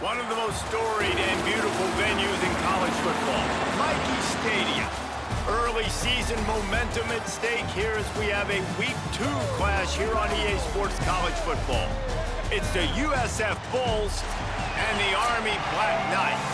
One of the most storied and beautiful venues in college football, Mickey Stadium. Early season momentum at stake here as we have a Week 2 clash here on EA Sports College Football. It's the USF Bulls and the Army Black Knights.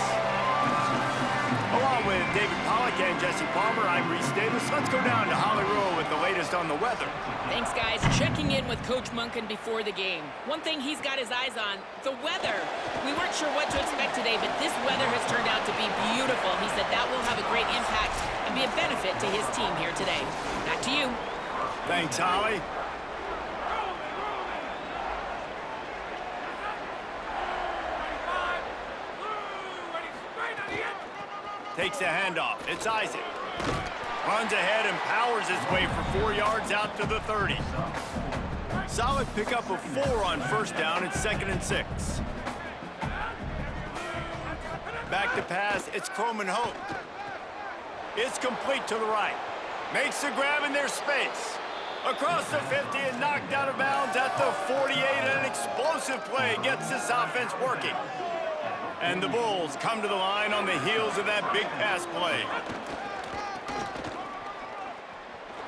Along with David Pollack and Jesse Palmer, I'm Reese Davis. Let's go down to Holly Rowe with the latest on the weather. Thanks, guys. Checking in with Coach Munkin before the game. One thing he's got his eyes on, the weather. We weren't sure what to expect today, but this weather has turned out to be beautiful. He said that will have a great impact and be a benefit to his team here today. Back to you. Thanks, Holly. Takes the handoff. It's Isaac. Runs ahead and powers his way for 4 yards out to the 30. Solid pickup of 4 on first down. It's 2nd and 6. Back to pass. It's Croman Hope. It's complete to the right. Makes the grab in their space. Across the 50 and knocked out of bounds at the 48. An explosive play gets this offense working. And the Bulls come to the line on the heels of that big pass play.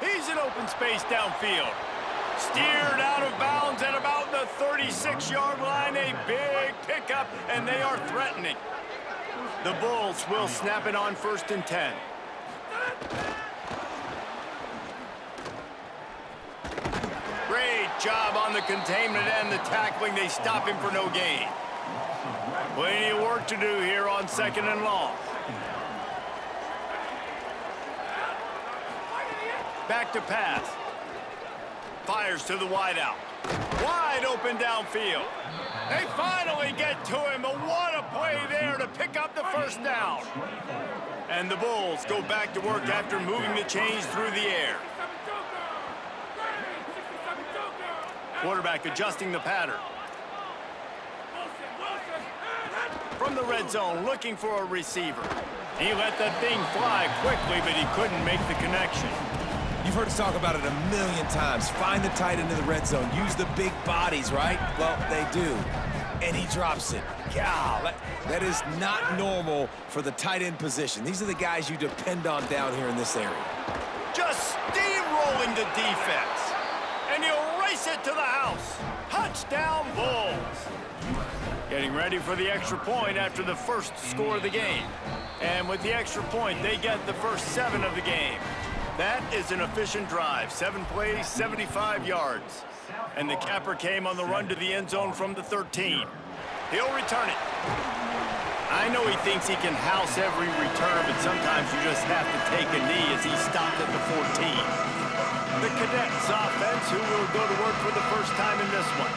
He's in open space downfield. Steered out of bounds at about the 36-yard line. A big pickup, and they are threatening. The Bulls will snap it on 1st and 10. Great job on the containment and the tackling. They stop him for no gain. Plenty of work to do here on 2nd and long. Back to pass. Fires to the wideout. Wide open downfield. They finally get to him, but what a play there to pick up the first down. And the Bulls go back to work after moving the chains through the air. Quarterback adjusting the pattern. From the red zone, looking for a receiver. He let that thing fly quickly, but he couldn't make the connection. You've heard us talk about it a million times. Find the tight end in the red zone. Use the big bodies, right? Well, they do. And he drops it. God, that is not normal for the tight end position. These are the guys you depend on down here in this area. Just steamrolling the defense. And he'll race it to the house. Touchdown, Bulls. Getting ready for the extra point after the first score of the game. And with the extra point, they get the first 7 of the game. That is an efficient drive. 7 plays, 75 yards. And the capper came on the run to the end zone from the 13. He'll return it. I know he thinks he can house every return, but sometimes you just have to take a knee as he stopped at the 14. The Cadets offense, who will go to work for the first time in this one.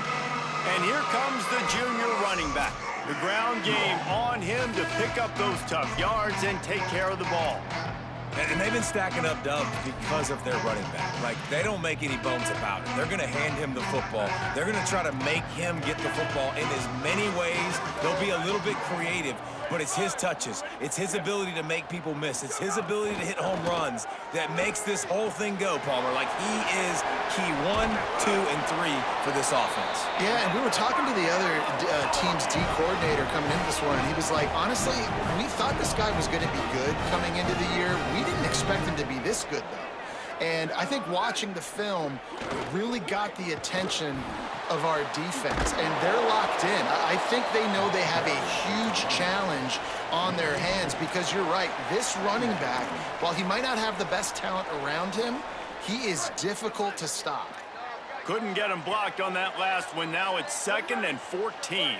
And here comes the junior running back. The ground game on him to pick up those tough yards and take care of the ball. And they've been stacking up dubs because of their running back. Like, they don't make any bones about it. They're going to hand him the football. They're going to try to make him get the football in as many ways. They'll be a little bit creative, but it's his touches. It's his ability to make people miss. It's his ability to hit home runs that makes this whole thing go, Palmer. Like, he is key 1, 2, and 3 for this offense. Yeah, and we were talking to the other team's D coordinator coming into this one, and he was like, honestly, we thought this guy was going to be good coming into the year. We didn't expect him to be this good, though. And I think watching the film really got the attention of our defense, and they're locked in. I think they know they have a huge challenge on their hands because you're right, this running back, while he might not have the best talent around him, he is difficult to stop. Couldn't get him blocked on that last one. Now it's 2nd and 14.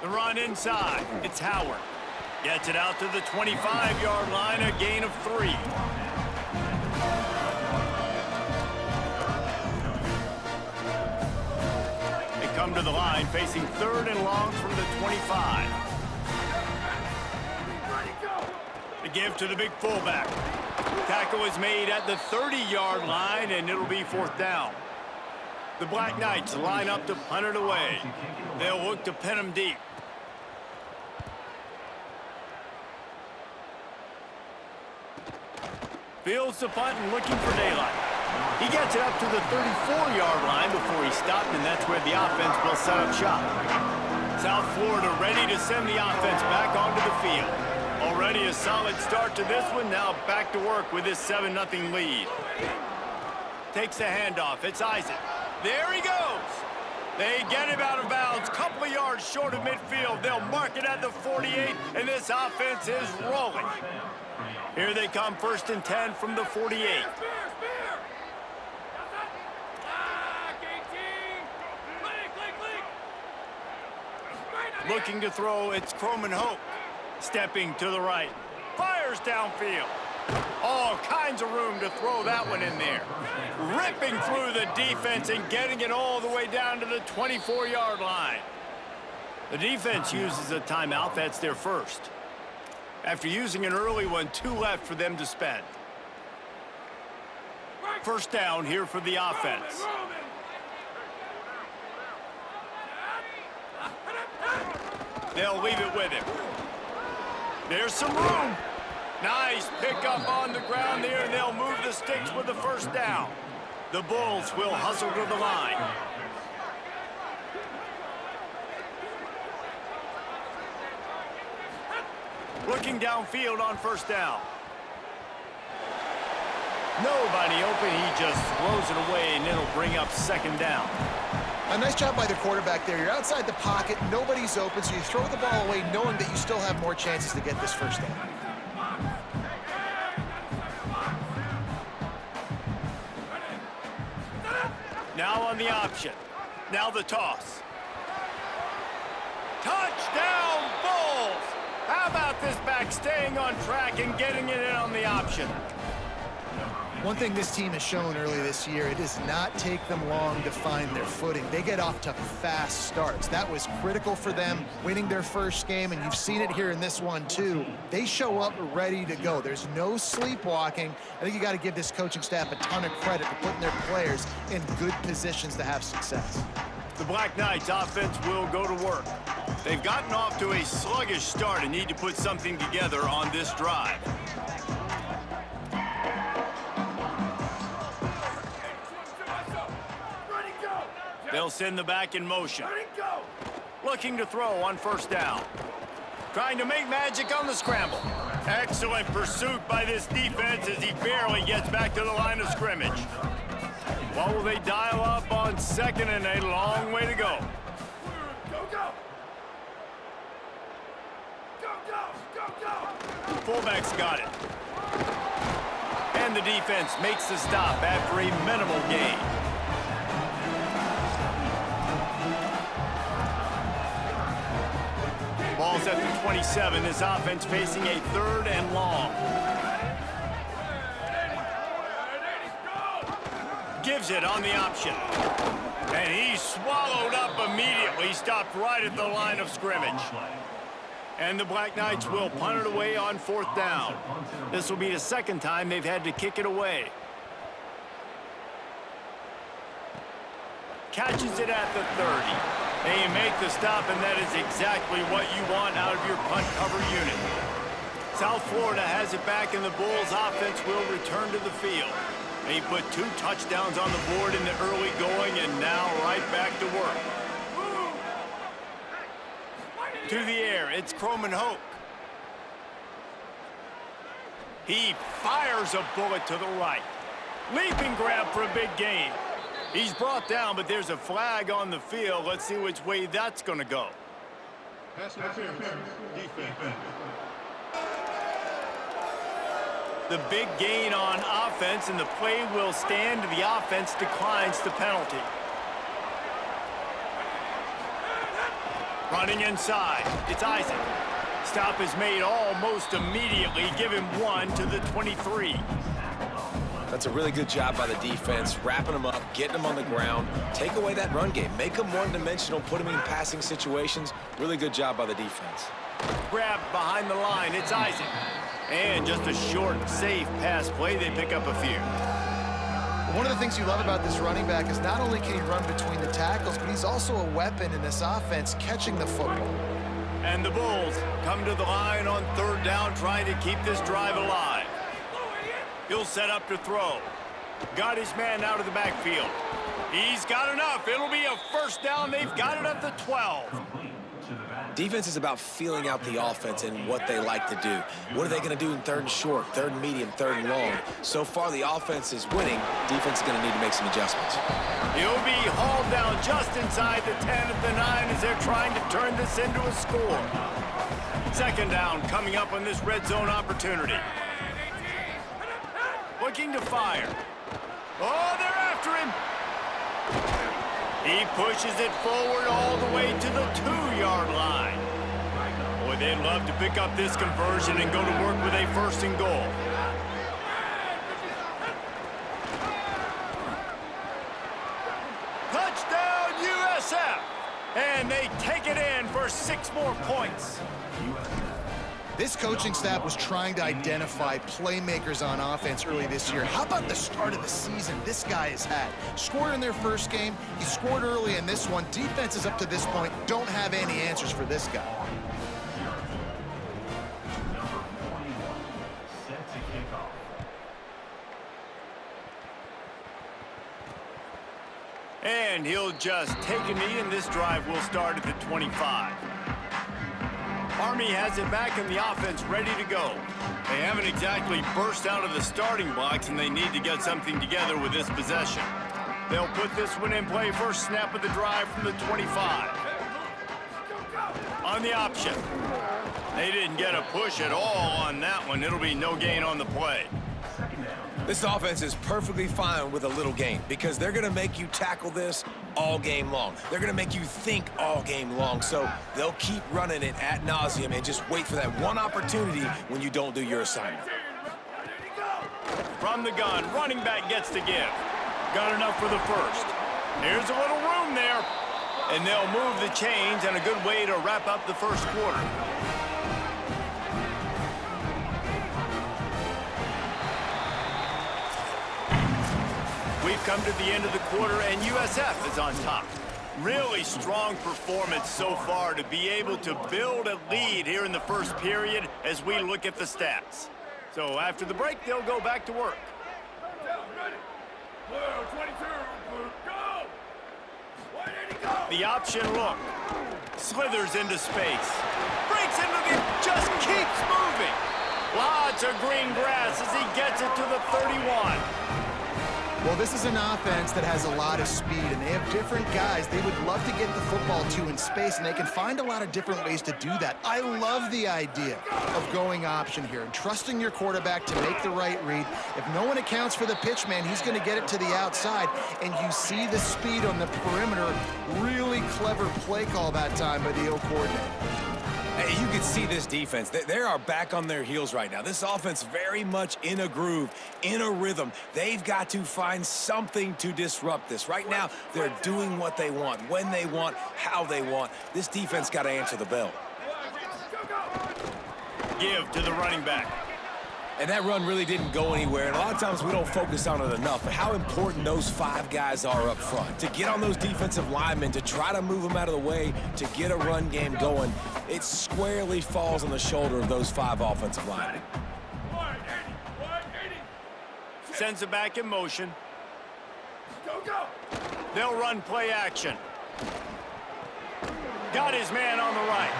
The run inside. It's Howard. Gets it out to the 25-yard line, a gain of 3. They come to the line, facing 3rd and long from the 25. The give to the big fullback. Tackle is made at the 30-yard line, and it'll be 4th down. The Black Knights line up to punt it away. They'll look to pin him deep. Fields the punt and looking for daylight. He gets it up to the 34-yard line before he stopped, and that's where the offense will set up shop. South Florida ready to send the offense back onto the field. Already a solid start to this one. Now back to work with this 7-0 lead. Takes the handoff. It's Isaac. There he goes. They get him out of bounds. Couple of yards short of midfield. They'll mark it at the 48, and this offense is rolling. Here they come, 1st and 10 from the 48. Looking to throw, it's Croman Hope. Stepping to the right. Fires downfield. All kinds of room to throw that one in there. Ripping through the defense and getting it all the way down to the 24-yard line. The defense uses a timeout. That's their first. After using an early one, 2 left for them to spend. 1st down here for the offense. They'll leave it with him. There's some room. Nice pickup on the ground there, and they'll move the sticks with the 1st down. The Bulls will hustle to the line. Looking downfield on 1st down. Nobody open. He just throws it away, and it'll bring up 2nd down. A nice job by the quarterback there. You're outside the pocket, nobody's open, so you throw the ball away knowing that you still have more chances to get this 1st down. Now on the option. Now the toss. Touchdown, Bulls! How about this back staying on track and getting it in on the option? One thing this team has shown early this year, it does not take them long to find their footing. They get off to fast starts. That was critical for them, winning their 1st game, and you've seen it here in this one too. They show up ready to go. There's no sleepwalking. I think you got to give this coaching staff a ton of credit for putting their players in good positions to have success. The Black Knights offense will go to work. They've gotten off to a sluggish start and need to put something together on this drive. They'll send the back in motion. Looking to throw on 1st down. Trying to make magic on the scramble. Excellent pursuit by this defense as he barely gets back to the line of scrimmage. What will they dial up on 2nd and a long way to go? Fullback's got it. And the defense makes the stop after a minimal gain. Ball's at the 27. This offense facing a 3rd and long. Gives it on the option. And he's swallowed up immediately. Stopped right at the line of scrimmage. And the Black Knights will punt it away on 4th down. This will be the 2nd time they've had to kick it away. Catches it at the 30. They make the stop, and that is exactly what you want out of your punt cover unit. South Florida has it back, and the Bulls offense will return to the field. They put 2 touchdowns on the board in the early going, and now right back to work. To the air, it's Croman Hope. He fires a bullet to the right. Leaping grab for a big gain. He's brought down, but there's a flag on the field. Let's see which way that's going to go. The big gain on offense, and the play will stand. The offense declines the penalty. Running inside, it's Isaac. Stop is made almost immediately. Give him 1 to the 23. That's a really good job by the defense, wrapping them up, getting them on the ground, take away that run game, make them one-dimensional, put them in passing situations. Really good job by the defense. Grabbed behind the line, it's Isaac. And just a short, safe pass play, they pick up a few. One of the things you love about this running back is not only can he run between the tackles, but he's also a weapon in this offense, catching the football. And the Bulls come to the line on 3rd down, trying to keep this drive alive. He'll set up to throw. Got his man out of the backfield. He's got enough. It'll be a 1st down. They've got it at the 12. Defense is about feeling out the offense and what they like to do. What are they going to do in third and short, third and medium, third and long? So far, the offense is winning. Defense is going to need to make some adjustments. He'll be hauled down just inside the 10 at the 9 as they're trying to turn this into a score. Second down coming up on this red zone opportunity. Looking to fire. Oh, they're after him. He pushes it forward all the way to the 2-yard line. Boy, they'd love to pick up this conversion and go to work with a first and goal. Touchdown, USF! And they take it in for 6 more points. This coaching staff was trying to identify playmakers on offense early this year. How about the start of the season this guy has had? Scored in their first game. He scored early in this one. Defenses up to this point don't have any answers for this guy. And he'll just take a knee, and this drive will start at the 25. Army has it back in the offense, ready to go. They haven't exactly burst out of the starting blocks, and they need to get something together with this possession. They'll put this one in play first snap of the drive from the 25. On the option. They didn't get a push at all on that one. It'll be no gain on the play. This offense is perfectly fine with a little gain because they're going to make you tackle this all game long. They're going to make you think all game long. So they'll keep running it ad nauseum and just wait for that one opportunity when you don't do your assignment. From the gun, running back gets to give. Got enough for the first. Here's a little room there. And they'll move the chains, and a good way to wrap up the first quarter. We've come to the end of the quarter, and USF is on top. Really strong performance so far to be able to build a lead here in the first period as we look at the stats. So after the break, they'll go back to work. The option look. Slithers into space. Breaks into the... just keeps moving. Lots of green grass as he gets it to the 31. Well, this is an offense that has a lot of speed, and they have different guys they would love to get the football to in space, and they can find a lot of different ways to do that. I love the idea of going option here and trusting your quarterback to make the right read. If no one accounts for the pitch man, he's going to get it to the outside, and you see the speed on the perimeter. Really clever play call that time by the O coordinator. Hey, you can see this defense. They are back on their heels right now. This offense very much in a groove, in a rhythm. They've got to find something to disrupt this. Right now, they're doing what they want, when they want, how they want. This defense got to answer the bell. Give to the running back. And that run really didn't go anywhere. And a lot of times we don't focus on it enough. But how important those 5 guys are up front. To get on those defensive linemen, to try to move them out of the way, to get a run game going, it squarely falls on the shoulder of those 5 offensive linemen. Sends it back in motion. They'll run play action. Got his man on the right.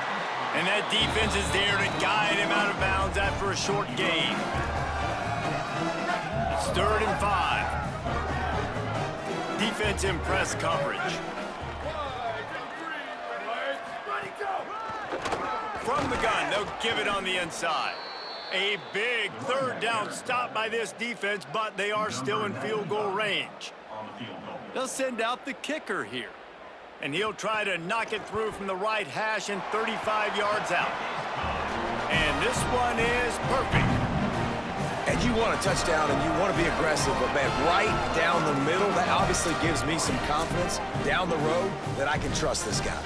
And that defense is there to guide him out of bounds after a short gain. It's 3rd and 5. Defense in press coverage. From the gun, they'll give it on the inside. A big 3rd down stop by this defense, but they are still in field goal range. They'll send out the kicker here. And he'll try to knock it through from the right hash and 35 yards out. And this one is perfect. And you want a touchdown and you want to be aggressive, but man, right down the middle, that obviously gives me some confidence down the road that I can trust this guy.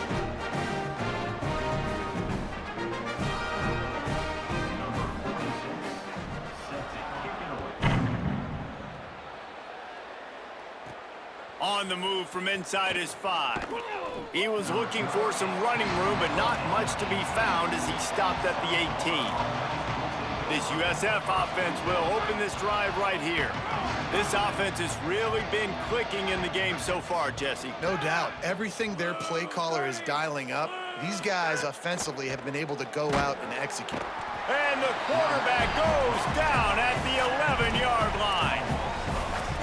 On the move from inside his 5. He was looking for some running room, but not much to be found as he stopped at the 18. This USF offense will open this drive right here. This offense has really been clicking in the game so far, Jesse. No doubt. Everything their play caller is dialing up, These guys offensively have been able to go out and execute. And the quarterback goes down at the 11-yard line.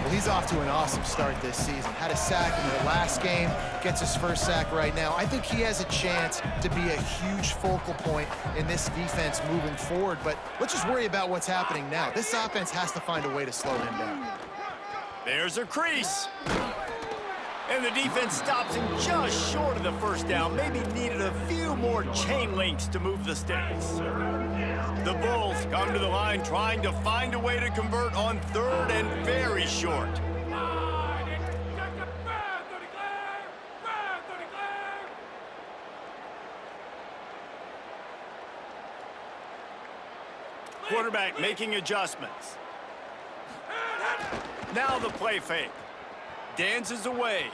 Well, he's off to an awesome start this season. Had a sack in their last game, gets his first sack right now. I think he has a chance to be a huge focal point in this defense moving forward, but let's just worry about what's happening now. This offense has to find a way to slow him down. There's a crease. And the defense stops him just short of the first down. Maybe needed a few more chain links to move the sticks. The Bulls come to the line trying to find a way to convert on third and very short. Quarterback making adjustments. Now the play fake. Dances away.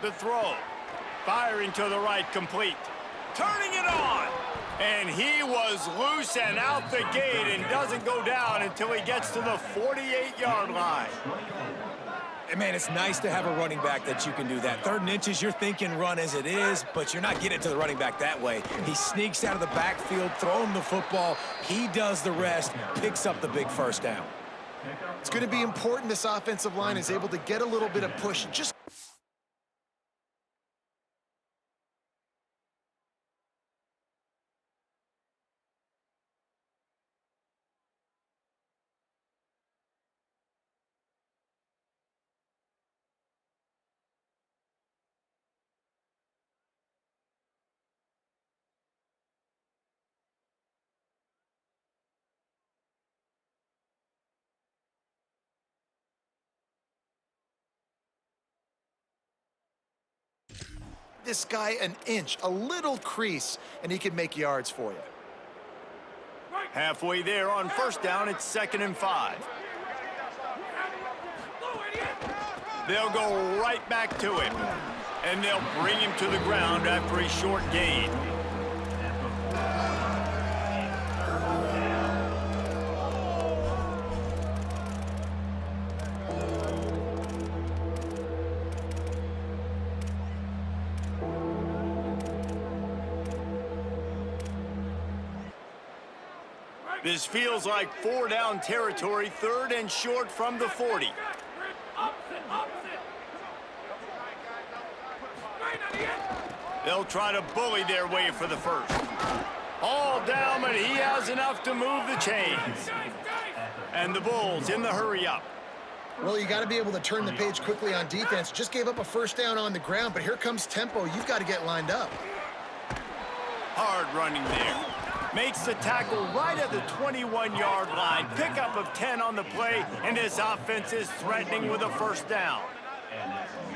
The throw. Firing to the right, complete. Turning it on. And he was loose and out the gate and doesn't go down until he gets to the 48-yard line. And man, it's nice to have a running back that you can do that. 3rd and inches, you're thinking run as it is, but you're not getting it to the running back that way. He sneaks out of the backfield, throw him the football. He does the rest, picks up the big first down. It's going to be important this offensive line is able to get a little bit of push. Just this guy an inch, a little crease, and he can make yards for you. Halfway there on first down, it's 2nd and 5. They'll go right back to him, and they'll bring him to the ground after a short gain. This feels like 4-down territory, 3rd and short from the 40. They'll try to bully their way for the first. All down, but he has enough to move the chains. And the Bulls in the hurry up. Well, you got to be able to turn the page quickly on defense. Just gave up a first down on the ground, but here comes tempo. You've got to get lined up. Hard running there. Makes the tackle right at the 21-yard line. Pickup of 10 on the play, and his offense is threatening with a first down.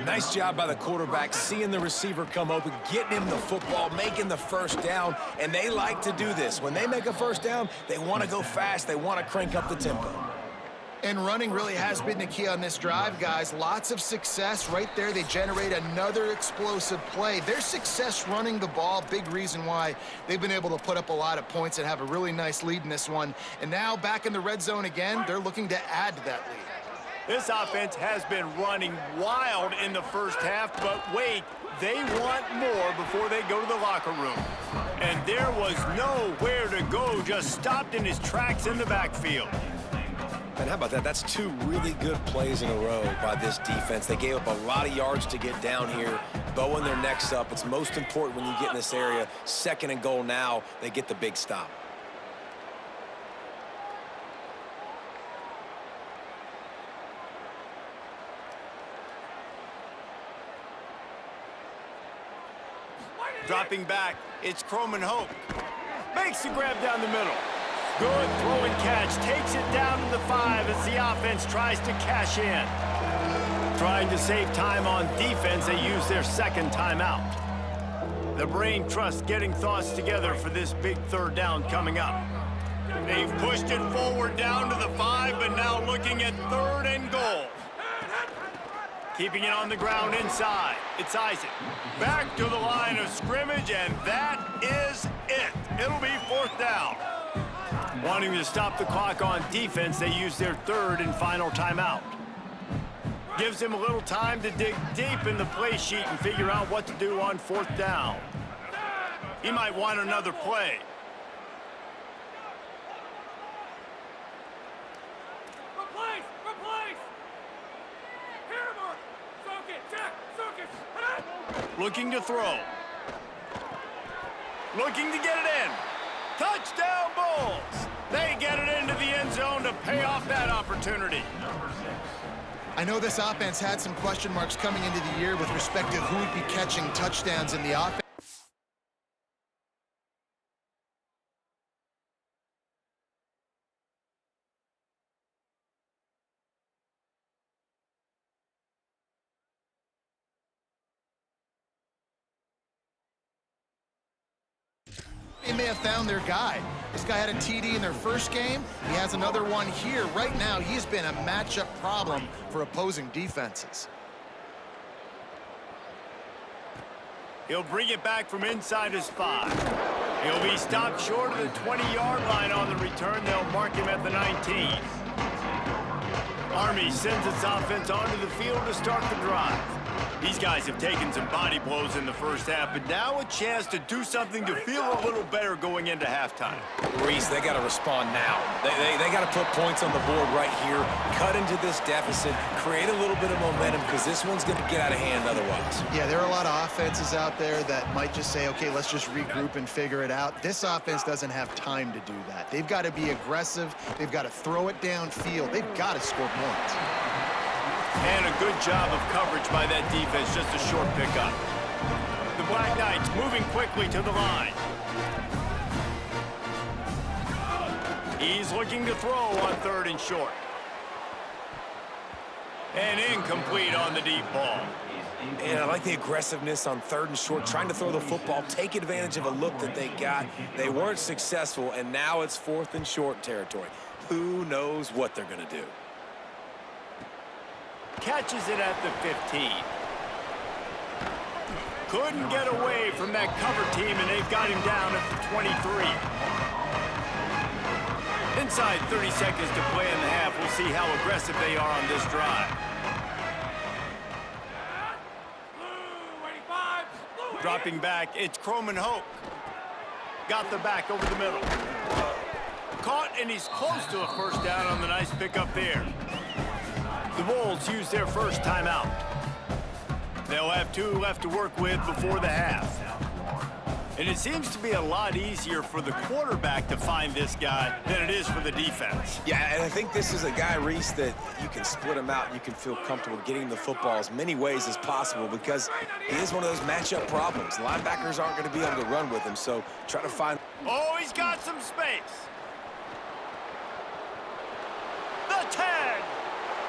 Nice job by the quarterback, seeing the receiver come open, getting him the football, making the first down, and they like to do this. When they make a first down, they want to go fast. They want to crank up the tempo. And running really has been the key on this drive, guys. Lots of success right there. They generate another explosive play. Their success running the ball, big reason why they've been able to put up a lot of points and have a really nice lead in this one. And now back in the red zone again, they're looking to add to that lead. This offense has been running wild in the first half, but wait, they want more before they go to the locker room. And there was nowhere to go, just stopped in his tracks in the backfield. And how about that? That's 2 really good plays in a row by this defense. They gave up a lot of yards to get down here, bowing their necks up. It's most important when you get in this area. 2nd and goal now, they get the big stop. Dropping back, it's Croman Hope. Makes the grab down the middle. Good throw and catch, takes it down to the 5 as the offense tries to cash in. Trying to save time on defense, they use their 2nd timeout. The brain trust getting thoughts together for this big 3rd down coming up. They've pushed it forward down to the 5, but now looking at 3rd and goal. Keeping it on the ground inside. It's Isaac. Back to the line of scrimmage, and that is it. It'll be 4th down. Wanting to stop the clock on defense, they use their 3rd and final timeout. Gives them a little time to dig deep in the play sheet and figure out what to do on 4th down. He might want another play. Looking to throw. Looking to get it in. Touchdown Bulls! They get it into the end zone to pay off that opportunity. I know this offense had some question marks coming into the year with respect to who would be catching touchdowns in the offense. They may have found their guy. This guy had a TD in their first game. He has another one here. Right now, he's been a matchup problem for opposing defenses. He'll bring it back from inside his 5. He'll be stopped short of the 20-yard line on the return. They'll mark him at the 19. Army sends its offense onto the field to start the drive. These guys have taken some body blows in the first half, but now a chance to do something to feel a little better going into halftime. Reese, they got to respond now. They got to put points on the board right here, cut into this deficit, create a little bit of momentum, because this one's going to get out of hand otherwise. Yeah, there are a lot of offenses out there that might just say, okay, let's just regroup and figure it out. This offense doesn't have time to do that. They've got to be aggressive. They've got to throw it downfield. They've got to score points. And a good job of coverage by that defense, just a short pickup. The Black Knights moving quickly to the line. He's looking to throw on 3rd and short. And incomplete on the deep ball. And I like the aggressiveness on 3rd and short, trying to throw the football, take advantage of a look that they got. They weren't successful, and now it's 4th and short territory. Who knows what they're going to do? Catches it at the 15. Couldn't get away from that cover team, and they've got him down at the 23. Inside 30 seconds to play in the half. We'll see how aggressive they are on this drive. Dropping back, it's Croman Hoke. Got the back over the middle. Caught, and he's close to a first down on the nice pickup there. The Bulls use their first timeout. They'll have 2 left to work with before the half. And it seems to be a lot easier for the quarterback to find this guy than it is for the defense. Yeah, and I think this is a guy, Reese, that you can split him out. You can feel comfortable getting the football as many ways as possible because he is one of those matchup problems. Linebackers aren't going to be able to run with him, so try to find... Oh, he's got some space. The 10.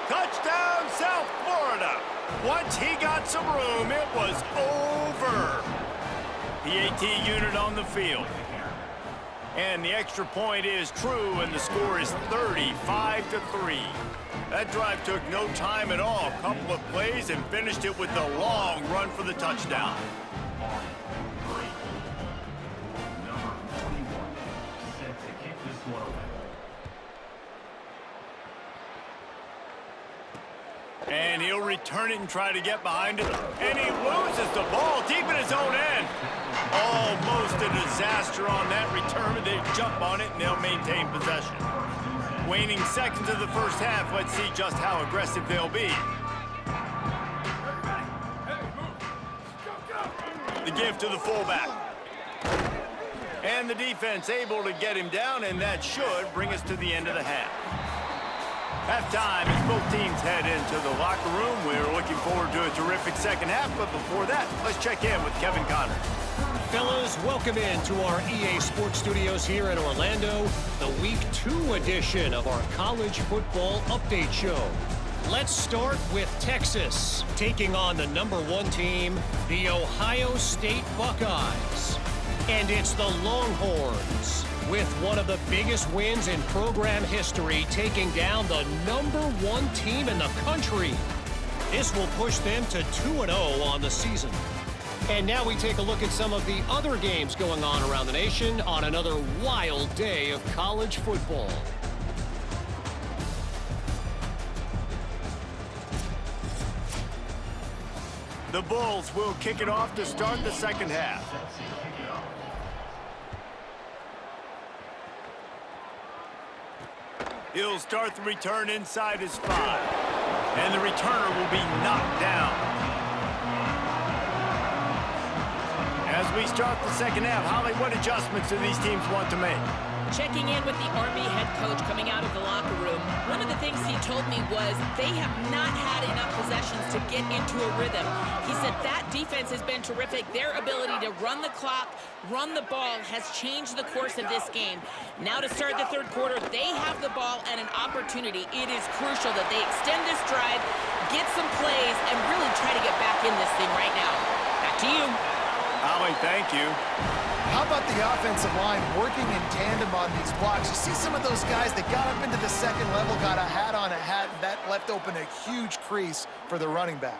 Touchdown, South Florida. Once he got some room, it was over. The AT unit on the field. And the extra point is true, and the score is 35-3. That drive took no time at all. A couple of plays and finished it with a long run for the touchdown. And he'll return it and try to get behind it. And he loses the ball deep in his own end. Almost a disaster on that return. They jump on it and they'll maintain possession. Waning seconds of the first half. Let's see just how aggressive they'll be. The give to the fullback. And the defense able to get him down, and that should bring us to the end of the half. Halftime as both teams head into the locker room. We're looking forward to a terrific second half, but before that, let's check in with Kevin Connors. Fellas, welcome in to our EA Sports Studios here in Orlando, the Week 2 edition of our College Football Update Show. Let's start with Texas, taking on the #1 team, the Ohio State Buckeyes. And it's the Longhorns, with one of the biggest wins in program history, taking down the #1 team in the country. This will push them to 2-0 on the season. And now we take a look at some of the other games going on around the nation on another wild day of college football. The Bulls will kick it off to start the second half. He'll start the return inside his 5. And the returner will be knocked down. As we start the second half, Holly, what adjustments do these teams want to make? Checking in with the Army head coach coming out of the locker room, one of the things he told me was they have not had enough possessions to get into a rhythm. He said that defense has been terrific. Their ability to run the clock, run the ball has changed the course of this game. Now to start the third quarter, they have the ball and an opportunity. It is crucial that they extend this drive, get some plays, and really try to get back in this thing right now. Back to you. Holly, thank you. How about the offensive line working in tandem on these blocks? You see some of those guys that got up into the second level, got a hat on a hat, and that left open a huge crease for the running back.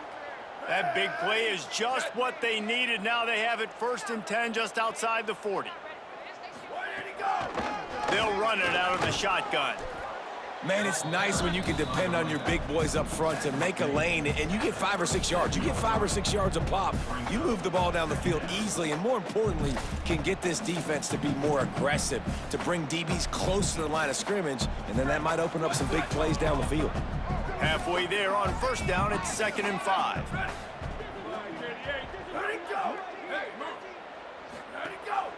That big play is just what they needed. Now they have it 1st and 10 just outside the 40. They'll run it out of the shotgun. Man, it's nice when you can depend on your big boys up front to make a lane, and you get 5 or 6 yards. You get 5 or 6 yards a pop. You move the ball down the field easily, and more importantly, can get this defense to be more aggressive, to bring DBs close to the line of scrimmage, and then that might open up some big plays down the field. Halfway there on 1st down, it's 2nd and 5.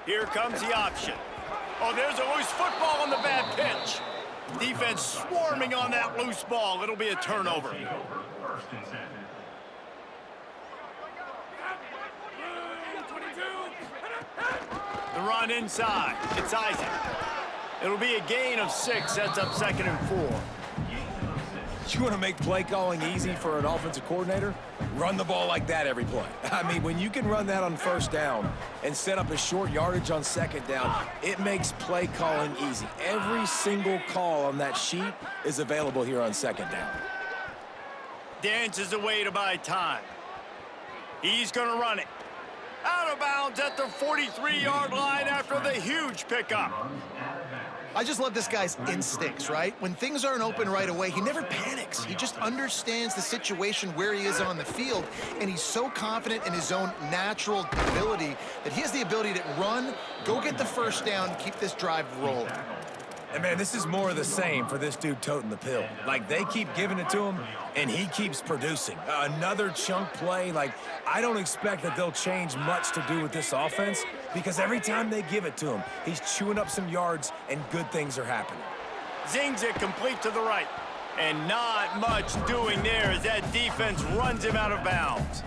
Here comes the option. Oh, there's a loose football on the bad pitch. Defense swarming on that loose ball. It'll be a turnover. The run inside. It's Isaac. It'll be a gain of 6. Sets up 2nd and 4. You want to make play calling easy for an offensive coordinator? Run the ball like that every play. I mean, when you can run that on 1st down and set up a short yardage on 2nd down, it makes play calling easy. Every single call on that sheet is available here on 2nd down. Dances away to buy time. He's going to run it. Out of bounds at the 43-yard line after the huge pickup. I just love this guy's instincts, right? When things aren't open right away, he never panics. He just understands the situation where he is on the field, and he's so confident in his own natural ability that he has the ability to run, go get the 1st down, keep this drive rolling. And, man, this is more of the same for this dude toting the pill. Like, they keep giving it to him, and he keeps producing. Another chunk play. Like, I don't expect that they'll change much to do with this offense because every time they give it to him, he's chewing up some yards, and good things are happening. Zings it complete to the right. And not much doing there as that defense runs him out of bounds.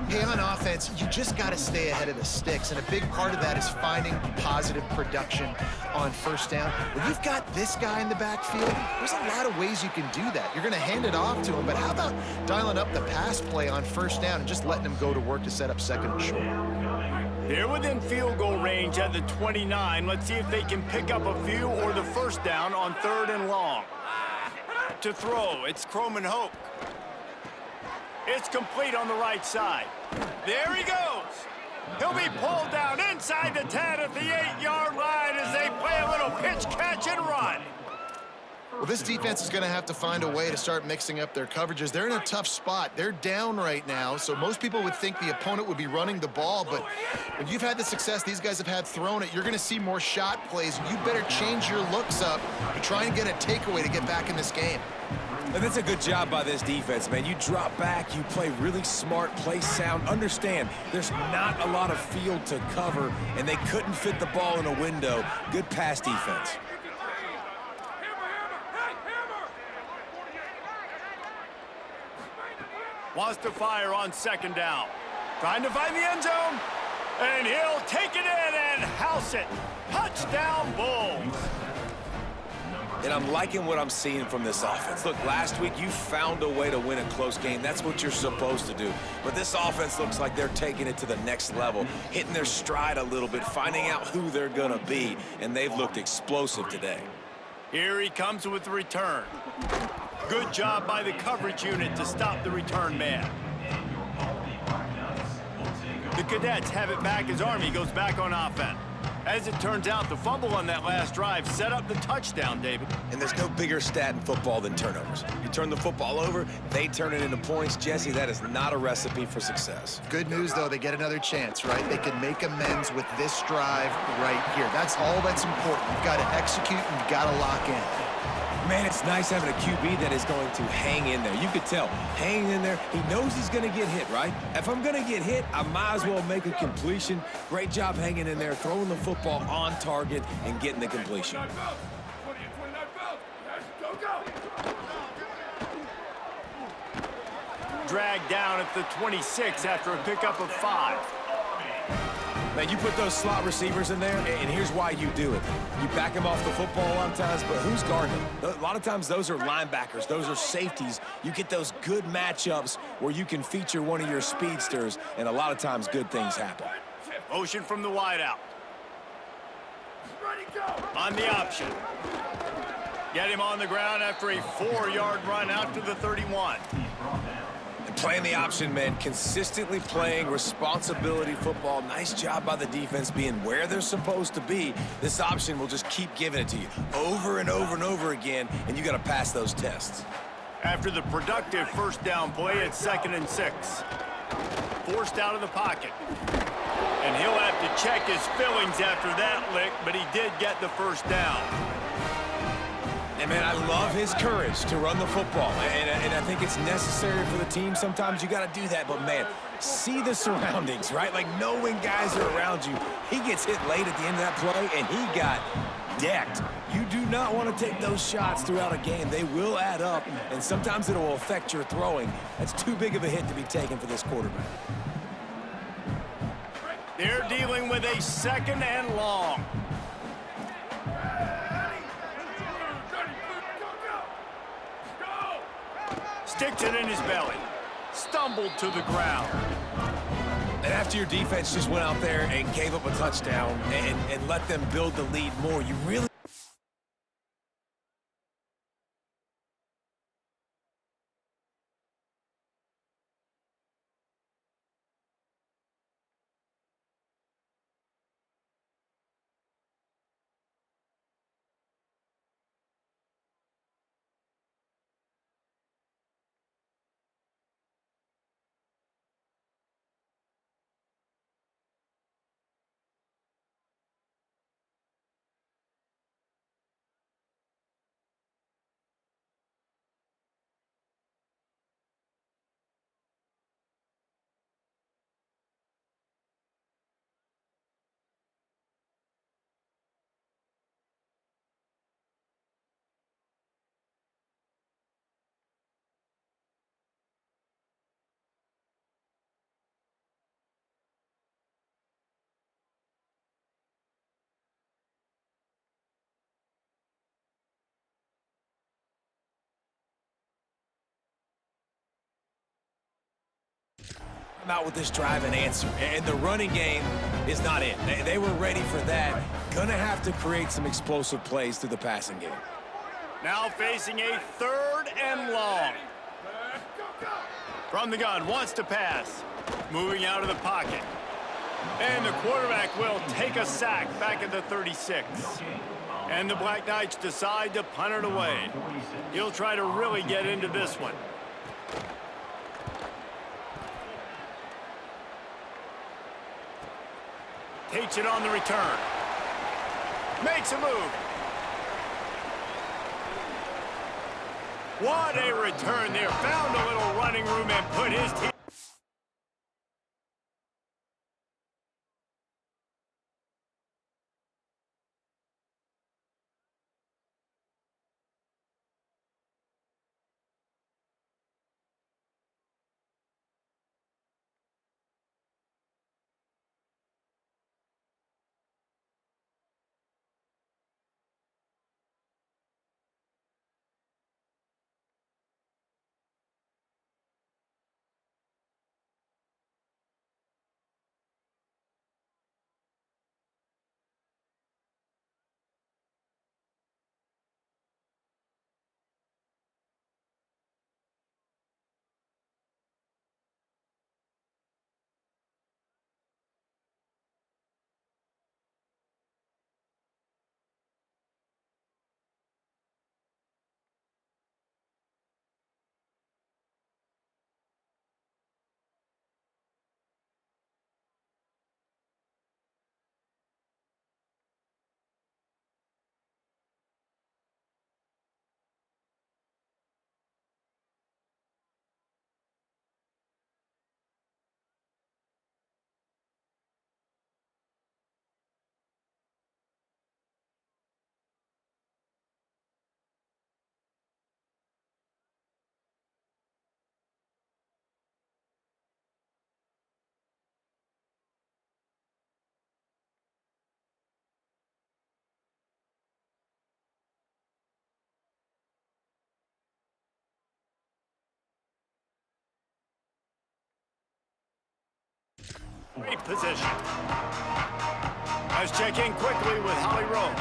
Hey, on offense, you just got to stay ahead of the sticks, and a big part of that is finding positive production on 1st down. When you've got this guy in the backfield, there's a lot of ways you can do that. You're going to hand it off to him, but how about dialing up the pass play on 1st down and just letting him go to work to set up 2nd and short? They're within field goal range at the 29. Let's see if they can pick up a few or the 1st down on 3rd and long. To throw, it's Croman Hope. It's complete on the right side. There he goes. He'll be pulled down inside the 10 at the 8-yard line as they play a little pitch, catch, and run. Well, this defense is going to have to find a way to start mixing up their coverages. They're in a tough spot. They're down right now, so most people would think the opponent would be running the ball, but when you've had the success these guys have had throwing it, you're going to see more shot plays. You better change your looks up and try and get a takeaway to get back in this game. And that's a good job by this defense, man. You drop back, you play really smart, play sound. Understand, there's not a lot of field to cover, and they couldn't fit the ball in a window. Good pass defense. Wants to fire on 2nd down. Trying to find the end zone. And he'll take it in and house it. Touchdown, Bulls. And I'm liking what I'm seeing from this offense. Look, last week you found a way to win a close game. That's what you're supposed to do. But this offense looks like they're taking it to the next level, hitting their stride a little bit, finding out who they're going to be, and they've looked explosive today. Here he comes with the return. Good job by the coverage unit to stop the return man. The Cadets have it back as Army goes back on offense. As it turns out, the fumble on that last drive set up the touchdown, David. And there's no bigger stat in football than turnovers. You turn the football over, they turn it into points. Jesse, that is not a recipe for success. Good news, though, they get another chance, right? They can make amends with this drive right here. That's all that's important. You've got to execute and you've got to lock in. Man, it's nice having a QB that is going to hang in there. You could tell, hanging in there, he knows he's going to get hit, right? If I'm going to get hit, I might as well make a completion. Great job hanging in there, throwing the football on target and getting the completion. Dragged down at the 26 after a pickup of 5. Man, you put those slot receivers in there, and here's why you do it. You back them off the football a lot of times, but who's guarding them? A lot of times those are linebackers. Those are safeties. You get those good matchups where you can feature one of your speedsters, and a lot of times good things happen. Motion from the wideout. On the option. Get him on the ground after a 4-yard run out to the 31. Playing the option, man, consistently playing responsibility football. Nice job by the defense being where they're supposed to be. This option will just keep giving it to you over and over and over again, and you got to pass those tests. After the productive first down play, it's 2nd and 6. Forced out of the pocket. And he'll have to check his fillings after that lick, but he did get the first down. And, man, I love his courage to run the football, and I think it's necessary for the team. Sometimes you got to do that, but, man, see the surroundings, right? Like, know when guys are around you. He gets hit late at the end of that play, and he got decked. You do not want to take those shots throughout a game. They will add up, and sometimes it will affect your throwing. That's too big of a hit to be taken for this quarterback. They're dealing with a 2nd and long. Sticks it in his belly. Stumbled to the ground. And after your defense just went out there and gave up a touchdown and let them build the lead more, you really... out with this drive and answer, and the running game is not it. They were ready for that. Gonna have to create some explosive plays through the passing game. Now facing a 3rd and long. From the gun, wants to pass. Moving out of the pocket. And the quarterback will take a sack back at the 36. And the Black Knights decide to punt it away. He'll try to really get into this one. Takes it on the return. Makes a move. What a return there. Found a little running room and put his team. Great position. Let's check in quickly with Holly Rowe.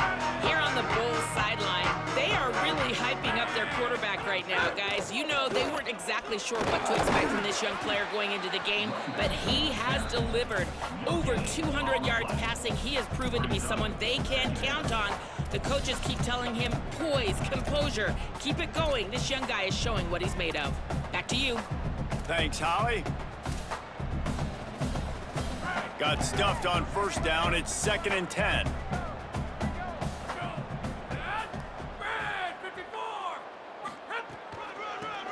Here on the Bulls sideline, they are really hyping up their quarterback right now, guys. You know, they weren't exactly sure what to expect from this young player going into the game, but he has delivered over 200 yards passing. He has proven to be someone they can count on. The coaches keep telling him, poise, composure, keep it going. This young guy is showing what he's made of. Back to you. Thanks, Holly. Got stuffed on first down. It's 2nd and 10.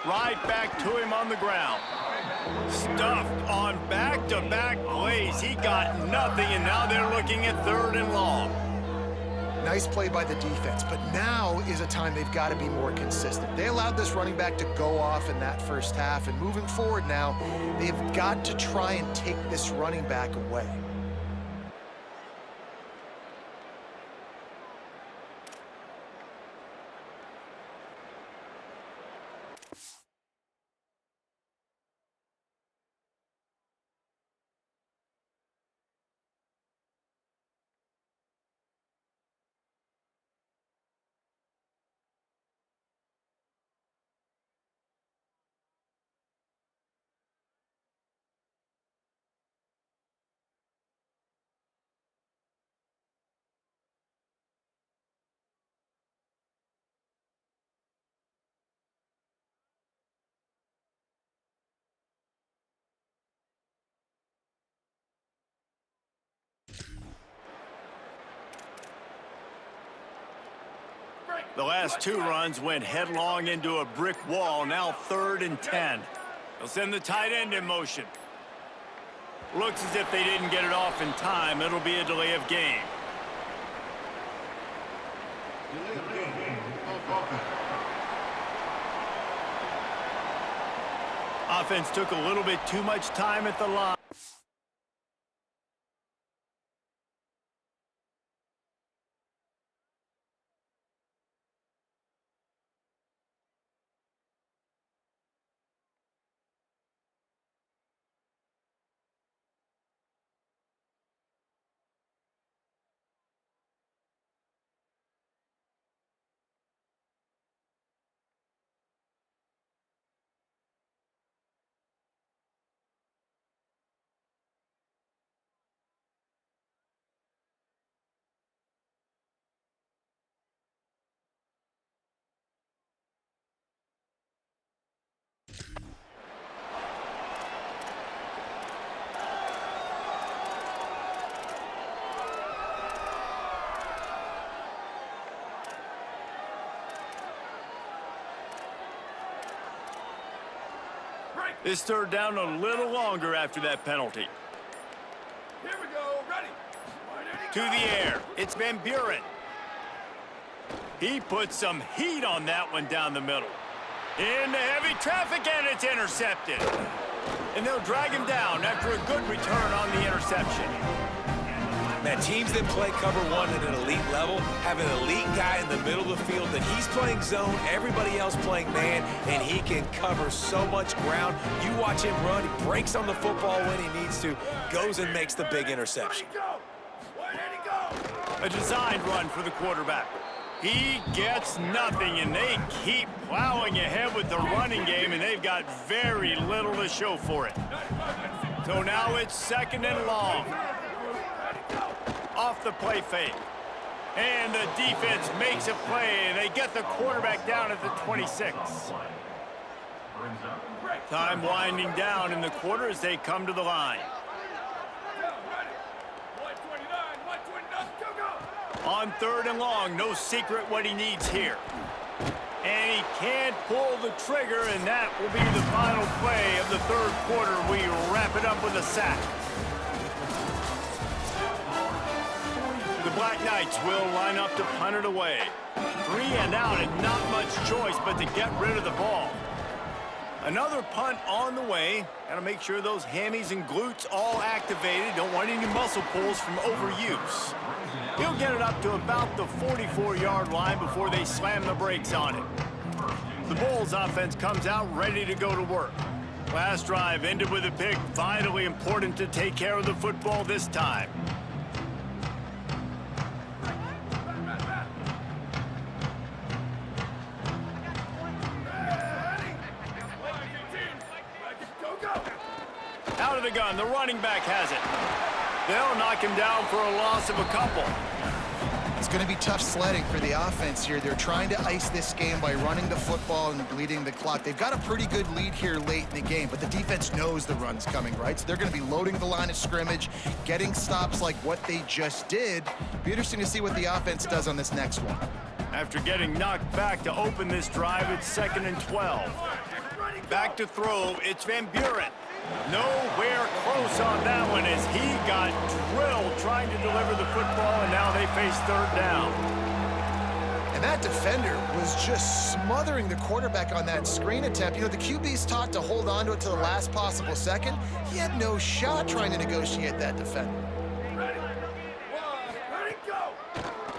Right back to him on the ground. Stuffed on back-to-back plays. He got nothing, and now they're looking at 3rd and long. Nice play by the defense, but now is a time they've got to be more consistent. They allowed this running back to go off in that first half, and moving forward now, they've got to try and take this running back away. The last 2 runs went headlong into a brick wall. Now 3rd and 10. They'll send the tight end in motion. Looks as if they didn't get it off in time. It'll be a delay of game. Offense took a little bit too much time at the line. This 3rd down a little longer after that penalty. Here we go, ready. To the air, it's Van Buren. He put some heat on that one down the middle. Into heavy traffic, and it's intercepted. And they'll drag him down after a good return on the interception. Man, teams that play cover 1 at an elite level have an elite guy in the middle of the field that he's playing zone, everybody else playing man, and he can cover so much ground. You watch him run, he breaks on the football when he needs to, goes and makes the big interception. A designed run for the quarterback. He gets nothing, and they keep plowing ahead with the running game, and they've got very little to show for it. So now it's 2nd and long. Off the play fake. And the defense makes a play, and they get the quarterback down at the 26. Time winding down in the quarter as they come to the line. On 3rd and long, no secret what he needs here. And he can't pull the trigger, and that will be the final play of the 3rd quarter. We wrap it up with a sack. The Black Knights will line up to punt it away. 3 and out, and not much choice but to get rid of the ball. Another punt on the way. Got to make sure those hammies and glutes all activated. Don't want any muscle pulls from overuse. He'll get it up to about the 44-yard line before they slam the brakes on it. The Bulls offense comes out ready to go to work. Last drive ended with a pick. Vitally important to take care of the football this time. Out of the gun, the running back has it. They'll knock him down for a loss of a couple. It's going to be tough sledding for the offense here. They're trying to ice this game by running the football and bleeding the clock. They've got a pretty good lead here late in the game, but the defense knows the run's coming, right? So they're going to be loading the line of scrimmage, getting stops like what they just did. Be interesting to see what the offense does on this next one. After getting knocked back to open this drive, it's 2nd and 12. Back to throw, it's Van Buren. Nowhere close on that one as he got drilled trying to deliver the football, and now they face 3rd down. And that defender was just smothering the quarterback on that screen attempt. You know, the QB's taught to hold on to it to the last possible second. He had no shot trying to negotiate that defender. Ready? 1, ready, go!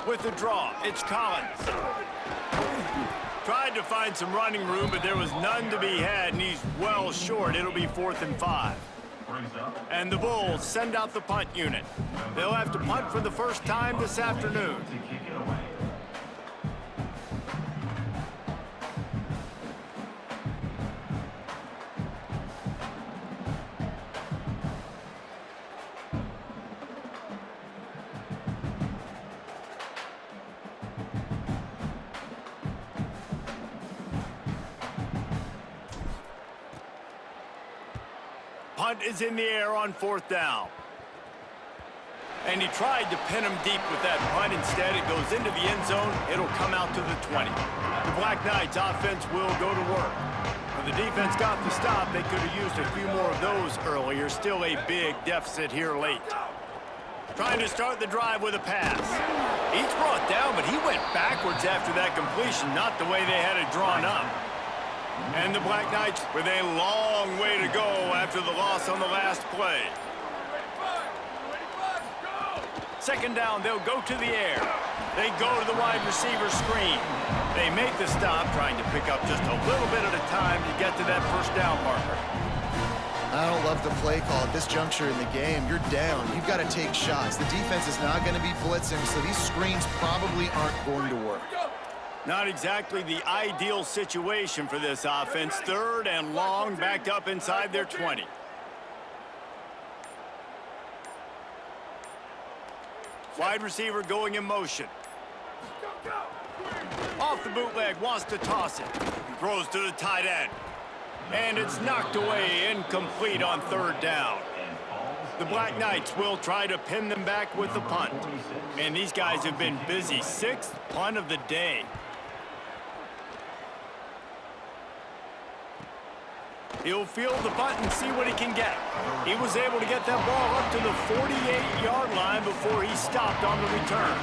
With the draw, it's Collins. Tried to find some running room, but there was none to be had, and he's well short. It'll be 4th and 5. And the Bulls send out the punt unit. They'll have to punt for the first time this afternoon. Punt is in the air on 4th down. And he tried to pin him deep with that punt. Instead, it goes into the end zone. It'll come out to the 20. The Black Knights offense will go to work. When the defense got the stop, they could have used a few more of those earlier. Still a big deficit here late. Trying to start the drive with a pass. He's brought down, but he went backwards after that completion, not the way they had it drawn up. And the Black Knights with a long way to go after the loss on the last play. 2nd down, they'll go to the air. They go to the wide receiver screen. They make the stop, trying to pick up just a little bit at a time to get to that 1st down marker. I don't love the play call at this juncture in the game. You're down. You've got to take shots. The defense is not going to be blitzing, so these screens probably aren't going to work. Not exactly the ideal situation for this offense. 3rd and long, backed up inside their 20. Wide receiver going in motion. Off the bootleg, wants to toss it. Throws to the tight end. And it's knocked away, incomplete on 3rd down. The Black Knights will try to pin them back with the punt. And these guys have been busy. 6th punt of the day. He'll field the punt and see what he can get. He was able to get that ball up to the 48-yard line before he stopped on the return.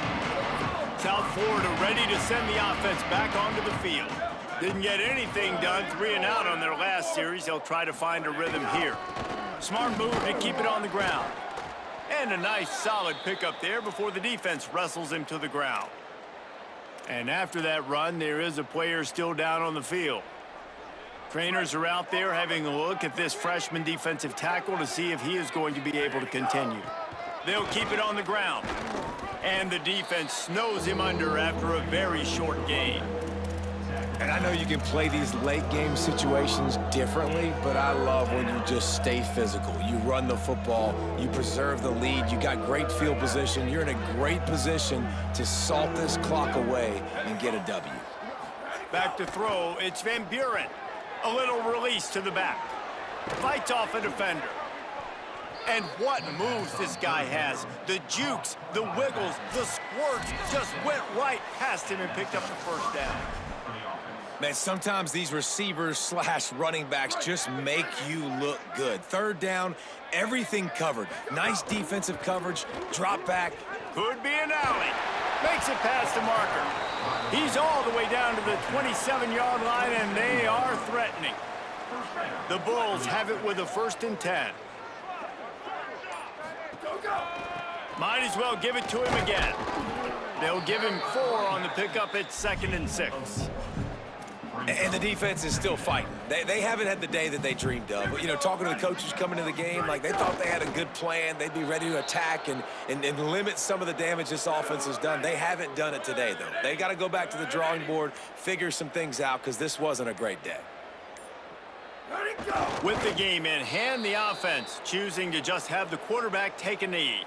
South Florida ready to send the offense back onto the field. Didn't get anything done, 3 and out on their last series. They'll try to find a rhythm here. Smart move to keep it on the ground. And a nice solid pickup there before the defense wrestles him to the ground. And after that run, there is a player still down on the field. Trainers are out there having a look at this freshman defensive tackle to see if he is going to be able to continue. They'll keep it on the ground. And the defense snows him under after a very short gain. And I know you can play these late game situations differently, but I love when you just stay physical. You run the football, you preserve the lead, you got great field position. You're in a great position to salt this clock away and get a W. Back to throw, it's Van Buren. A little release to the back. Fights off a defender. And what moves this guy has. The jukes, the wiggles, the squirts just went right past him and picked up the 1st down. Man, sometimes these receivers / running backs just make you look good. 3rd down, everything covered. Nice defensive coverage, drop back. Could be an alley. Makes it past the marker. He's all the way down to the 27-yard line, and they are threatening. The Bulls have it with a 1st and 10. Might as well give it to him again. They'll give him 4 on the pickup at 2nd and 6. And the defense is still fighting. They haven't had the day that they dreamed of. You know, talking to the coaches coming to the game, like they thought they had a good plan. They'd be ready to attack and limit some of the damage this offense has done. They haven't done it today, though. They got to go back to the drawing board, figure some things out, because this wasn't a great day. With the game in hand, the offense choosing to just have the quarterback take a knee.